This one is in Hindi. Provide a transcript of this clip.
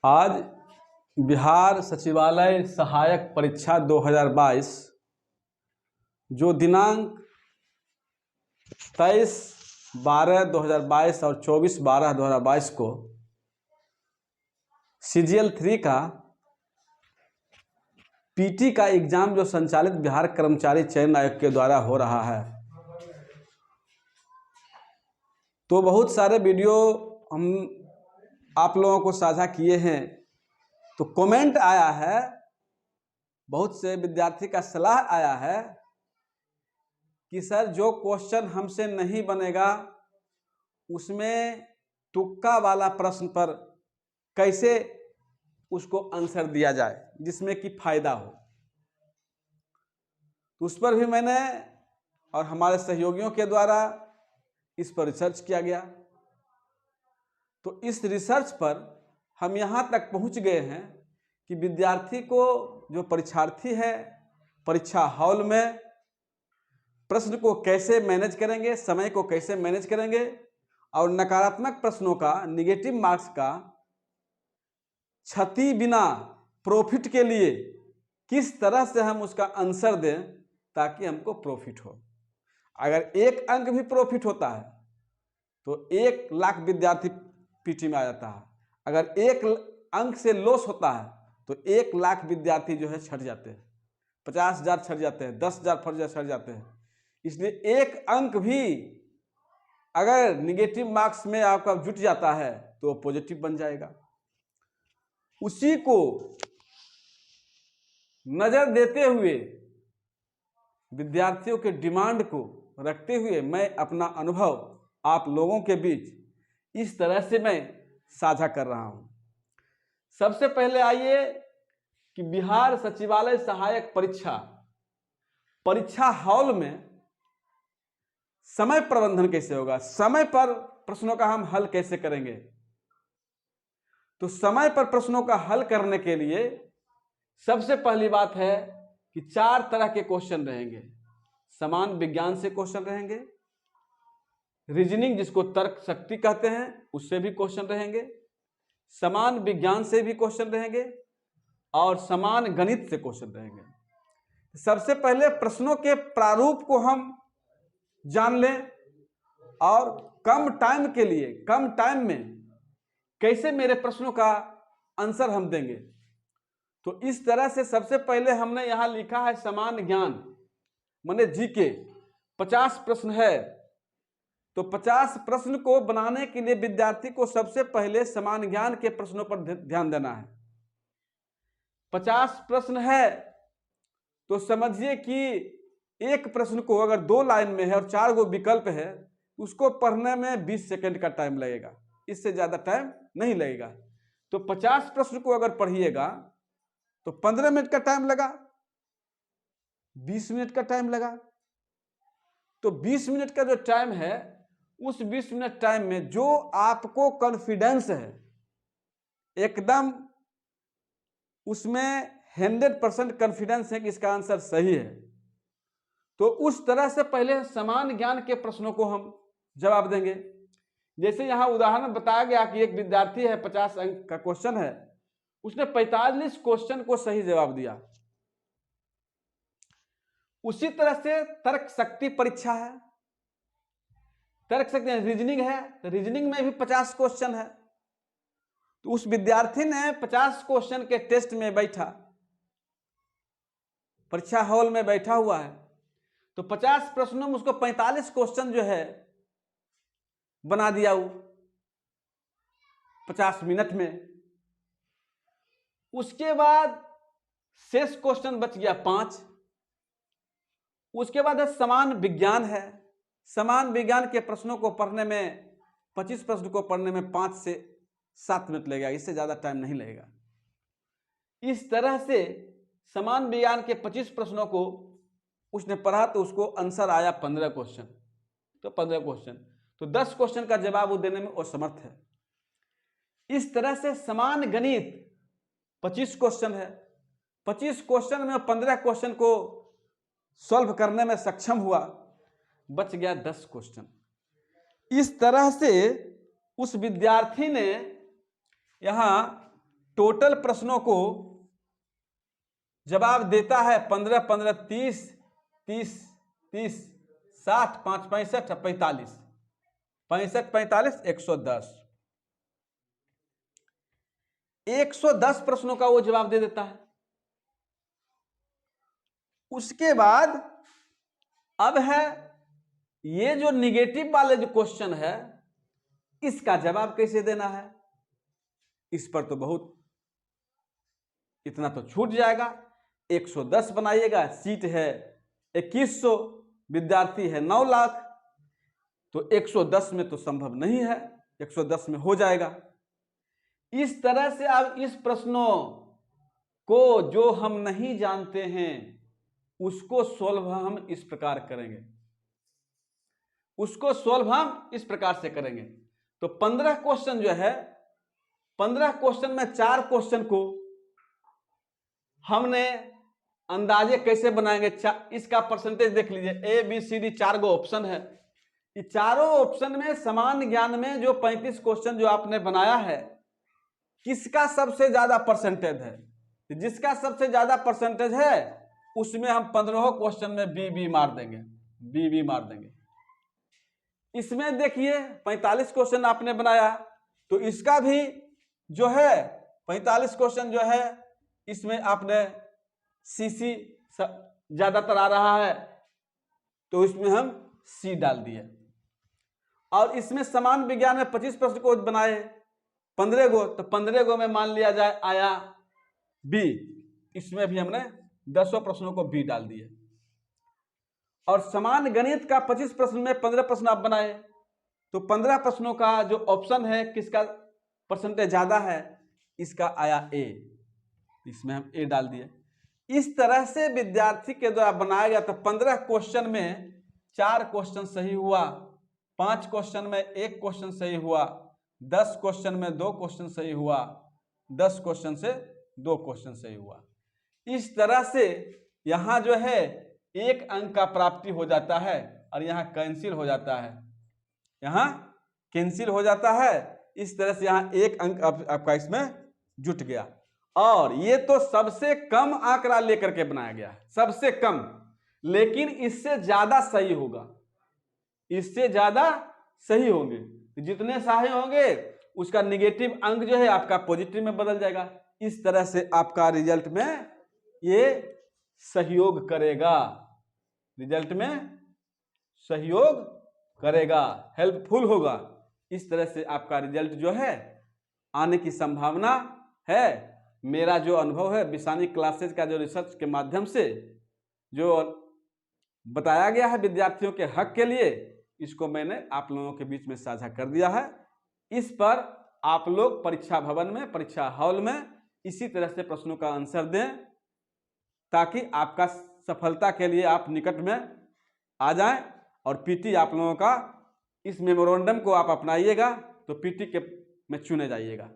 आज बिहार सचिवालय सहायक परीक्षा 2022 जो दिनांक 23/12/2022 और 24/12/2022 को CGL 3 का PT का एग्जाम जो संचालित बिहार कर्मचारी चयन आयोग के द्वारा हो रहा है, तो बहुत सारे वीडियो हम आप लोगों को साझा किए हैं। तो कमेंट आया है, बहुत से विद्यार्थी का सलाह आया है कि सर जो क्वेश्चन हमसे नहीं बनेगा उसमें तुक्का वाला प्रश्न पर कैसे उसको आंसर दिया जाए जिसमें कि फायदा हो। तो उस पर भी मैंने और हमारे सहयोगियों के द्वारा इस पर रिसर्च किया गया। तो इस रिसर्च पर हम यहाँ तक पहुँच गए हैं कि विद्यार्थी को, जो परीक्षार्थी है, परीक्षा हॉल में प्रश्न को कैसे मैनेज करेंगे, समय को कैसे मैनेज करेंगे और नकारात्मक प्रश्नों का, निगेटिव मार्क्स का क्षति बिना प्रॉफिट के लिए किस तरह से हम उसका आंसर दें ताकि हमको प्रॉफिट हो। अगर 1 अंक भी प्रॉफिट होता है तो 1 लाख विद्यार्थी PT में आ जाता है। अगर 1 अंक से लॉस होता है तो 1 लाख विद्यार्थी जो है छट जाते हैं, 50,000 छट जाते हैं, 10,000 छट जाते हैं। इसलिए 1 अंक भी अगर निगेटिव मार्क्स में आपका जुट जाता है तो पॉजिटिव बन जाएगा। उसी को नजर देते हुए, विद्यार्थियों के डिमांड को रखते हुए मैं अपना अनुभव आप लोगों के बीच इस तरह से मैं साझा कर रहा हूं। सबसे पहले आइए कि बिहार सचिवालय सहायक परीक्षा हॉल में समय प्रबंधन कैसे होगा, समय पर प्रश्नों का हम हल कैसे करेंगे। तो समय पर प्रश्नों का हल करने के लिए सबसे पहली बात है कि 4 तरह के क्वेश्चन रहेंगे। समान विज्ञान से क्वेश्चन रहेंगे, रीजनिंग जिसको तर्क शक्ति कहते हैं उससे भी क्वेश्चन रहेंगे, समान विज्ञान से भी क्वेश्चन रहेंगे और समान गणित से क्वेश्चन रहेंगे। सबसे पहले प्रश्नों के प्रारूप को हम जान लें और कम टाइम के लिए, कम टाइम में कैसे मेरे प्रश्नों का आंसर हम देंगे। तो इस तरह से सबसे पहले हमने यहां लिखा है समान ज्ञान माने GK 50 प्रश्न है। तो 50 प्रश्न को बनाने के लिए विद्यार्थी को सबसे पहले समान ज्ञान के प्रश्नों पर ध्यान देना है। 50 प्रश्न है तो समझिए कि एक प्रश्न को अगर 2 लाइन में है और 4 गो विकल्प है, उसको पढ़ने में 20 सेकंड का टाइम लगेगा, इससे ज्यादा टाइम नहीं लगेगा। तो 50 प्रश्न को अगर पढ़िएगा तो 15 मिनट का टाइम लगा, 20 मिनट का टाइम लगा। तो 20 मिनट का जो टाइम है, उस 20 मिनट टाइम में जो आपको कॉन्फिडेंस है, एकदम उसमें 100% कॉन्फिडेंस है कि इसका आंसर सही है, तो उस तरह से पहले समान ज्ञान के प्रश्नों को हम जवाब देंगे। जैसे यहां उदाहरण बताया गया कि एक विद्यार्थी है, 50 अंक का क्वेश्चन है, उसने 45 क्वेश्चन को सही जवाब दिया। उसी तरह से तर्क शक्ति परीक्षा है, तर्क शक्ति रीजनिंग है, तो रीजनिंग में भी 50 क्वेश्चन है। तो उस विद्यार्थी ने 50 क्वेश्चन के टेस्ट में बैठा, परीक्षा हॉल में बैठा हुआ है, तो 50 प्रश्नों में उसको 45 क्वेश्चन जो है बना दिया वो 50 मिनट में। उसके बाद शेष क्वेश्चन बच गया 5। उसके बाद समान विज्ञान है, समान विज्ञान के प्रश्नों को पढ़ने में, 25 प्रश्न को पढ़ने में 5 से 7 मिनट लगेगा, इससे ज्यादा टाइम नहीं लगेगा। इस तरह से समान विज्ञान के 25 प्रश्नों को उसने पढ़ा तो उसको आंसर आया 15 क्वेश्चन। तो 15 क्वेश्चन, तो 10 क्वेश्चन का जवाब वो देने में असमर्थ है। इस तरह से समान गणित 25 क्वेश्चन है, 25 क्वेश्चन में 15 क्वेश्चन को सॉल्व करने में सक्षम हुआ, बच गया 10 क्वेश्चन। इस तरह से उस विद्यार्थी ने यहां टोटल प्रश्नों को जवाब देता है 15 15 30 30 30 60 5 65 45 65 45 110 110 प्रश्नों का वो जवाब दे देता है। उसके बाद अब है ये जो निगेटिव वाले जो क्वेश्चन है इसका जवाब कैसे देना है। इस पर तो बहुत इतना तो छूट जाएगा। 110 बनाइएगा, सीट है 2100, विद्यार्थी है 9 लाख, तो 110 में तो संभव नहीं है, 110 में हो जाएगा। इस तरह से अब इस प्रश्नों को जो हम नहीं जानते हैं उसको सोल्व हम इस प्रकार करेंगे, उसको सोल्व हम इस प्रकार से करेंगे। तो 15 क्वेश्चन जो है, 15 क्वेश्चन में 4 क्वेश्चन को हमने अंदाजे कैसे बनाएंगे, इसका परसेंटेज देख लीजिए। ए बी सी डी 4 गो ऑप्शन है। ये चारों ऑप्शन में समान ज्ञान में जो 35 क्वेश्चन जो आपने बनाया है, किसका सबसे ज्यादा परसेंटेज है? जिसका सबसे ज्यादा परसेंटेज है उसमें हम 15 क्वेश्चन में बी मार देंगे, बी मार देंगे। इसमें देखिए 45 क्वेश्चन आपने बनाया, तो इसका भी जो है 45 क्वेश्चन जो है इसमें आपने सीसी ज्यादातर आ रहा है तो इसमें हम सी डाल दिए। और इसमें समान विज्ञान में 25 प्रश्न को बनाए 15 गो, तो 15 गो में मान लिया जाए आया बी, इसमें भी हमने 10 प्रश्नों को बी डाल दिए। और समान गणित का 25 प्रश्न में 15 प्रश्न आप बनाए, तो 15 प्रश्नों का जो ऑप्शन है किसका परसेंटेज ज्यादा है, इसका आया ए, इसमें हम ए डाल दिए। इस तरह से विद्यार्थी के द्वारा बनाया गया। तो 15 क्वेश्चन में 4 क्वेश्चन सही हुआ, 5 क्वेश्चन में 1 क्वेश्चन सही हुआ, 10 क्वेश्चन में 2 क्वेश्चन सही हुआ, 10 क्वेश्चन से 2 क्वेश्चन सही हुआ। इस तरह से यहां जो है 1 अंक का प्राप्ति हो जाता है और यहां कैंसिल हो जाता है, यहां कैंसिल हो जाता है। इस तरह से यहां 1 अंक आपका इसमें जुट गया। और ये तो सबसे कम आंकड़ा लेकर के बनाया गया है, सबसे कम, लेकिन इससे ज्यादा सही होगा, इससे ज्यादा सही होंगे। जितने सही होंगे उसका निगेटिव अंक जो है आपका पॉजिटिव में बदल जाएगा। इस तरह से आपका रिजल्ट में ये सहयोग करेगा, रिजल्ट में सहयोग करेगा, हेल्पफुल होगा। इस तरह से आपका रिजल्ट जो है आने की संभावना है। मेरा जो अनुभव है बिसानी क्लासेज का जो रिसर्च के माध्यम से जो बताया गया है विद्यार्थियों के हक के लिए, इसको मैंने आप लोगों के बीच में साझा कर दिया है। इस पर आप लोग परीक्षा भवन में, परीक्षा हॉल में इसी तरह से प्रश्नों का आंसर दें, ताकि आपका सफलता के लिए आप निकट में आ जाएं। और पीटी आप लोगों का इस मेमोरेंडम को आप अपनाइएगा तो पीटी के में चुने जाइएगा।